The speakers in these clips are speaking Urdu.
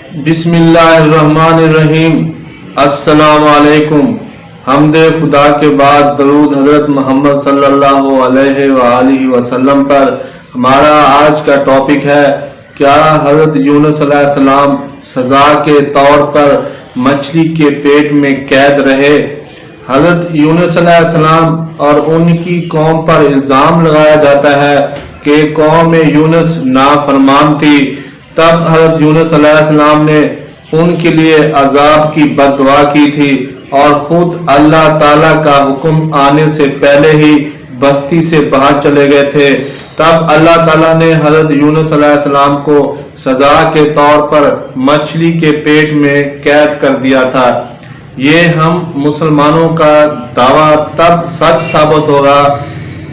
بسم اللہ الرحمن الرحیم۔ السلام علیکم۔ حمد خدا کے بعد درود حضرت محمد صلی اللہ علیہ وآلہ وسلم پر۔ ہمارا آج کا ٹاپک ہے، کیا حضرت یونس علیہ السلام سزا کے طور پر مچھلی کے پیٹ میں قید رہے؟ حضرت یونس علیہ السلام اور ان کی قوم پر الزام لگایا جاتا ہے کہ قوم یونس نافرمان تھی۔ تب حضرت یونس علیہ السلام نے ان کے لیے عذاب کی بد دعا کی تھی اور خود اللہ تعالیٰ کا حکم آنے سے پہلے ہی بستی سے باہر چلے گئے تھے۔ تب اللہ تعالیٰ نے حضرت یونس علیہ السلام کو سزا کے طور پر مچھلی کے پیٹ میں قید کر دیا تھا۔ یہ ہم مسلمانوں کا دعویٰ تب سچ ثابت ہوگا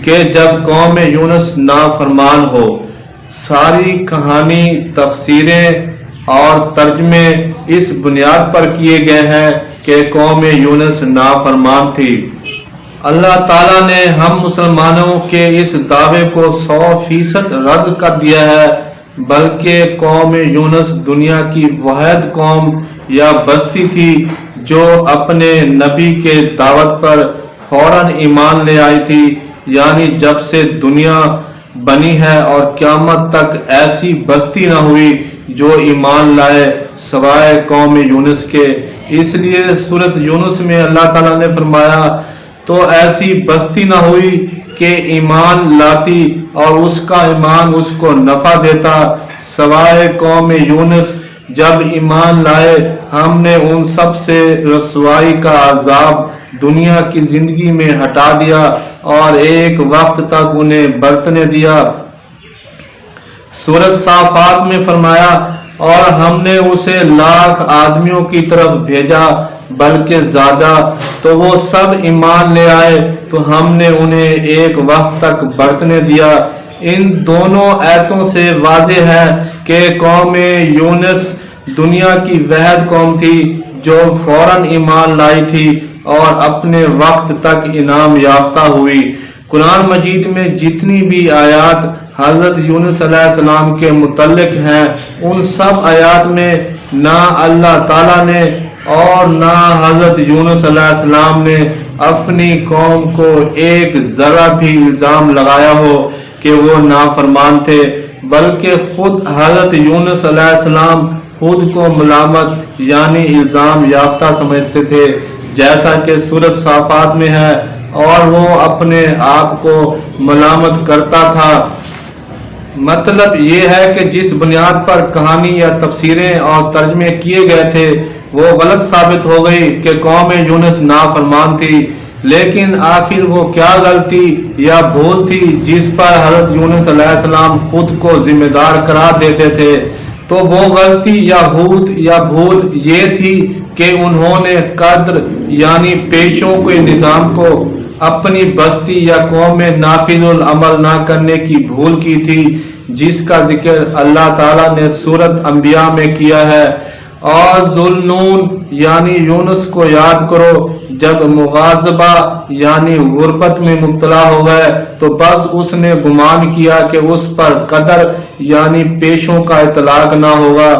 کہ جب قوم یونس نافرمان ہو۔ ساری کہانی، تفسیریں اور ترجمے اس بنیاد پر کیے گئے ہیں کہ قوم یونس نافرمان تھی۔ اللہ تعالیٰ نے ہم مسلمانوں کے اس دعوے کو 100% رد کر دیا ہے، بلکہ قوم یونس دنیا کی واحد قوم یا بستی تھی جو اپنے نبی کے دعوت پر فوراً ایمان لے آئی تھی۔ یعنی جب سے دنیا بنی ہے اور قیامت تک ایسی بستی نہ ہوئی جو ایمان لائے سوائے قوم یونس کے۔ اس لیے سورۃ یونس میں اللہ تعالیٰ نے فرمایا، تو ایسی بستی نہ ہوئی کہ ایمان لاتی اور اس کا ایمان اس کو نفع دیتا سوائے قوم یونس۔ جب ایمان لائے ہم نے ان سب سے رسوائی کا عذاب دنیا کی زندگی میں ہٹا دیا اور ایک وقت تک انہیں برتنے دیا۔ سورۃ صافات میں فرمایا، اور ہم نے اسے 1,00,000 آدمیوں کی طرف بھیجا بلکہ زیادہ، تو وہ سب ایمان لے آئے تو ہم نے انہیں ایک وقت تک برتنے دیا۔ ان دونوں آیتوں سے واضح ہے کہ قوم یونس دنیا کی واحد قوم تھی جو فوراً ایمان لائی تھی اور اپنے وقت تک انعام یافتہ ہوئی۔ قرآن مجید میں جتنی بھی آیات حضرت یونس علیہ السلام کے متعلق ہیں، ان سب آیات میں نہ اللہ تعالیٰ نے اور نہ حضرت یونس علیہ السلام نے اپنی قوم کو ایک ذرا بھی الزام لگایا ہو کہ وہ نافرمان تھے، بلکہ خود حضرت یونس علیہ السلام خود کو ملامت یعنی الزام یافتہ سمجھتے تھے، جیسا کہ سورۃ صافات میں ہے، اور وہ اپنے آپ کو ملامت کرتا تھا۔ مطلب یہ ہے کہ جس بنیاد پر کہانی یا تفسیریں اور ترجمے کیے گئے تھے وہ غلط ثابت ہو گئی کہ قوم یونس نافرمان تھی۔ لیکن آخر وہ کیا غلطی یا بھول تھی جس پر حضرت یونس علیہ السلام خود کو ذمہ دار قرار دیتے تھے؟ تو وہ غلطی یا بھول یہ تھی کہ انہوں نے قدر یعنی پیشوں کے نظام کو اپنی بستی یا قوم میں نافذ العمل نہ کرنے کی بھول کی تھی، جس کا ذکر اللہ تعالیٰ نے سورۃ انبیاء میں کیا ہے۔ اور ذوالنون یعنی یونس کو یاد کرو، جب مغاظبہ یعنی غربت میں مبتلا ہو گئے تو بس اس نے گمان کیا کہ اس پر قدر یعنی پیشوں کا اطلاق نہ ہوگا،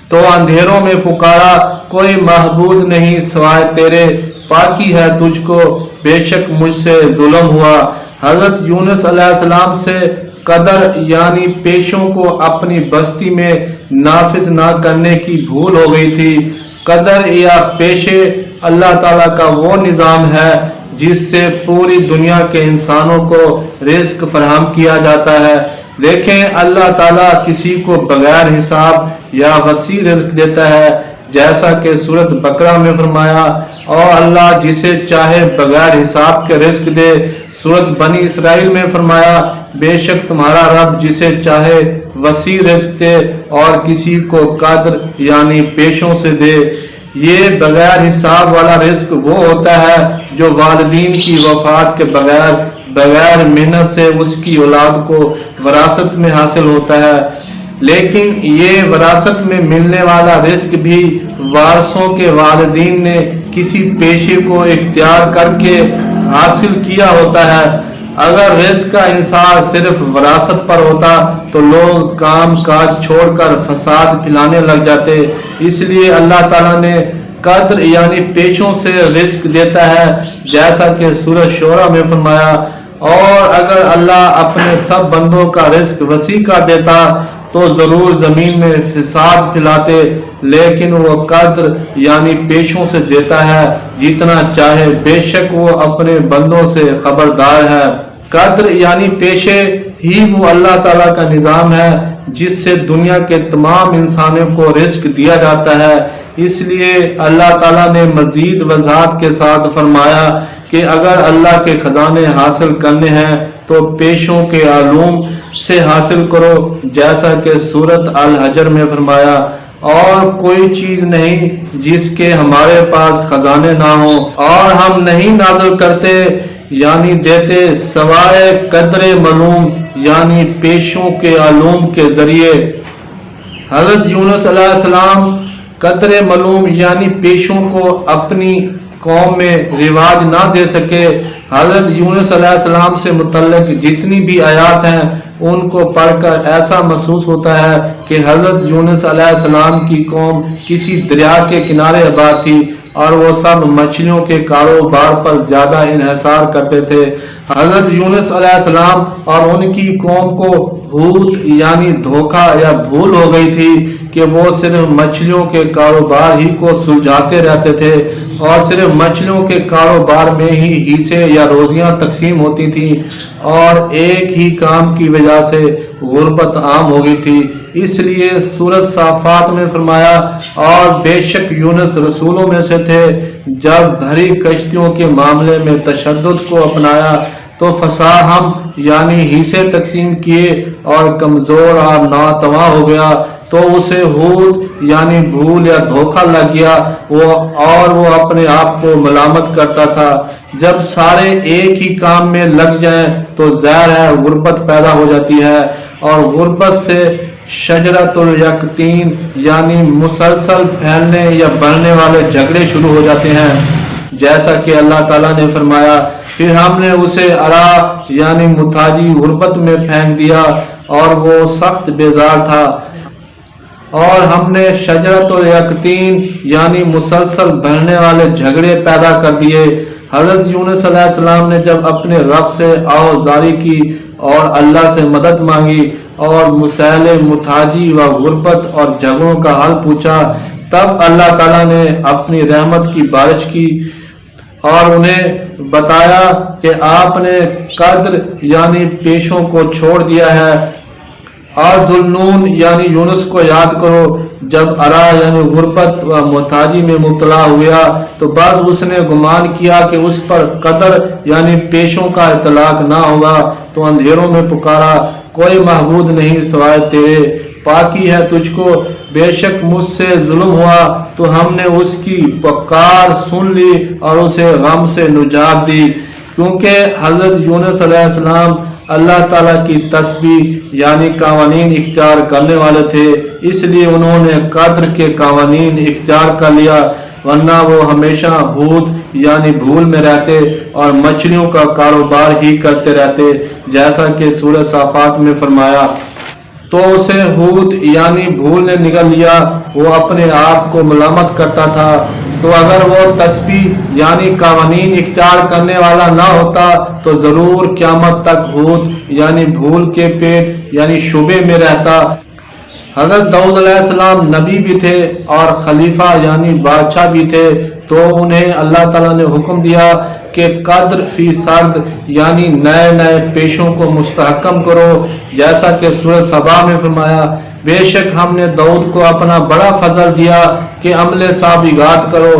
تو اندھیروں میں پکارا، کوئی معبود نہیں سوائے تیرے، پاکی ہے تجھ کو، بے شک مجھ سے ظلم ہوا۔ حضرت یونس علیہ السلام سے قدر یعنی پیشوں کو اپنی بستی میں نافذ نہ کرنے کی بھول ہو گئی تھی۔ قدر یا پیشے اللہ تعالیٰ کا وہ نظام ہے جس سے پوری دنیا کے انسانوں کو رزق فراہم کیا جاتا ہے۔ دیکھیں، اللہ تعالیٰ کسی کو بغیر حساب یا وسیع رزق دیتا ہے، جیسا کہ سورۃ بقرہ میں فرمایا، اور اللہ جسے چاہے بغیر حساب کے رزق دے۔ سورۃ بنی اسرائیل میں فرمایا، بے شک تمہارا رب جسے چاہے وسیع رزق دے اور کسی کو قدر یعنی پیشوں سے دے۔ یہ بغیر حساب والا رزق وہ ہوتا ہے جو والدین کی وفات کے بغیر محنت سے اس کی اولاد کو وراثت میں حاصل ہوتا ہے۔ لیکن یہ وراثت میں ملنے والا رزق بھی وارثوں کے والدین نے کسی پیشے کو اختیار کر کے حاصل کیا ہوتا ہے۔ اگر رزق کا انحصار صرف وراثت پر ہوتا تو لوگ کام کاج چھوڑ کر فساد پھیلانے لگ جاتے۔ اس لیے اللہ تعالیٰ نے قدر یعنی پیشوں سے رزق دیتا ہے، جیسا کہ سورۃ شعراء میں فرمایا۔ اور اگر اللہ اپنے سب بندوں کا رزق وسیع کر دیتا تو ضرور زمین میں فساد پھیلاتے، لیکن وہ قدر یعنی پیشوں سے دیتا ہے جتنا چاہے، بے شک وہ اپنے بندوں سے خبردار ہے۔ قدر یعنی پیشے ہی وہ اللہ تعالیٰ کا نظام ہے جس سے دنیا کے تمام انسانوں کو رزق دیا جاتا ہے۔ اس لیے اللہ تعالیٰ نے مزید وضاحت کے ساتھ فرمایا کہ اگر اللہ کے خزانے حاصل کرنے ہیں تو پیشوں کے علوم سے حاصل کرو، جیسا کہ سورۃ الحجر میں فرمایا۔ اور کوئی چیز نہیں جس کے ہمارے پاس خزانے نہ ہوں، اور ہم نہیں نازل کرتے یعنی دیتے سوائے قدر معلوم یعنی پیشوں کے علوم کے ذریعے۔ حضرت یونس علیہ السلام قدر معلوم یعنی پیشوں کو اپنی قوم میں رواج نہ دے سکے۔ حضرت یونس علیہ السلام سے متعلق جتنی بھی آیات ہیں ان کو پڑھ کر ایسا محسوس ہوتا ہے کہ حضرت یونس علیہ السلام کی قوم کسی دریا کے کنارے آباد تھی اور وہ سب مچھلیوں کے کاروبار پر زیادہ انحصار کرتے تھے۔ حضرت یونس علیہ السلام اور ان کی قوم کو بھوت یعنی دھوکہ یا بھول ہو گئی تھی کہ وہ صرف مچھلیوں کے کاروبار ہی کو سلجھاتے رہتے تھے، اور صرف مچھلیوں کے کاروبار میں ہی حصے یا روزیاں تقسیم ہوتی تھیں، اور ایک ہی کام کی وجہ سے غربت عام ہو گئی تھی۔ اس لیے سورۃ صافات میں فرمایا، اور بے شک یونس رسولوں میں سے تھے، جب بھری کشتیوں کے معاملے میں تشدد کو اپنایا تو فصاحم یعنی حصے تقسیم کیے اور کمزور اور ناتواں ہو گیا تو اسے ہود یعنی بھول یا دھوکہ لگ گیا، اور وہ اپنے آپ کو ملامت کرتا تھا۔ جب سارے ایک ہی کام میں لگ جائیں تو ظاہر ہے غربت پیدا ہو جاتی ہے، اور غربت سے شجرۃ الیقطین یعنی مسلسل پھیلنے یا بڑھنے والے جھگڑے شروع ہو جاتے ہیں، جیسا کہ اللہ تعالیٰ نے فرمایا۔ پھر ہم نے اسے ارا یعنی متاجی غربت میں پھینک دیا اور وہ سخت بیزار تھا، اور ہم نے شجرۃ الیقطین یعنی مسلسل بڑھنے والے جھگڑے پیدا کر دیے۔ حضرت یونس علیہ السلام نے جب اپنے رب سے آوزاری کی اور اللہ سے مدد مانگی اور مسائل متاجی و غربت اور جھگڑوں کا حل پوچھا، تب اللہ تعالیٰ نے اپنی رحمت کی بارش کی اور انہیں بتایا کہ آپ نے قدر یعنی پیشوں کو چھوڑ دیا ہے۔ اور ذوالنون یعنی یونس کو یاد کرو، جب ارا یعنی غربت و محتاجی میں مبتلا ہوا تو بعض اس نے گمان کیا کہ اس پر قدر یعنی پیشوں کا اطلاق نہ ہوگا، تو اندھیروں میں پکارا، کوئی معبود نہیں سوائے تیرے، پاکی ہے تجھ کو، بے شک مجھ سے ظلم ہوا۔ تو ہم نے اس کی پکار سن لی اور اسے غم سے نجات دی، کیونکہ حضرت یونس علیہ السلام اللہ تعالیٰ کی تسبیح یعنی قوانین اختیار کرنے والے تھے، اس لیے انہوں نے قدر کے قوانین اختیار کر لیا، ورنہ وہ ہمیشہ ہود یعنی بھول میں رہتے اور مچھلیوں کا کاروبار ہی کرتے رہتے، جیسا کہ سورہ صافات میں فرمایا۔ تو اسے ہود یعنی بھول نے نگل لیا، وہ اپنے آپ کو ملامت کرتا تھا۔ تو اگر وہ تسبیح یعنی قوانین اختیار کرنے والا نہ ہوتا تو ضرور قیامت تک ہود یعنی بھول کے پیٹ یعنی شبے میں رہتا۔ حضرت داؤد علیہ السلام نبی بھی تھے اور خلیفہ یعنی بادشاہ بھی تھے، تو انہیں اللہ تعالیٰ نے حکم دیا کہ قدر فی سرد یعنی نئے نئے پیشوں کو مستحکم کرو، جیسا کہ سورہ سبا میں فرمایا، بے شک ہم نے داؤد کو اپنا بڑا فضل دیا کہ عمل سابغات کرو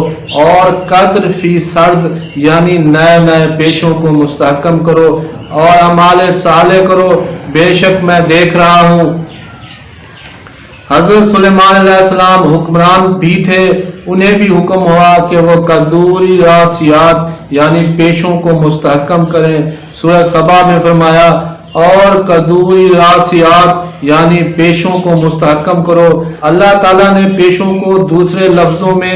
اور قدر فی سرد یعنی نئے نئے پیشوں کو مستحکم کرو اور اعمال صالح کرو، بے شک میں دیکھ رہا ہوں۔ حضرت سلیمان علیہ السلام حکمران بھی تھے، انہیں بھی حکم ہوا کہ وہ قدوری راسیات یعنی پیشوں کو مستحکم کریں۔ سورہ سبا میں فرمایا، اور قدوری راسیات یعنی پیشوں کو مستحکم کرو۔ اللہ تعالیٰ نے پیشوں کو دوسرے لفظوں میں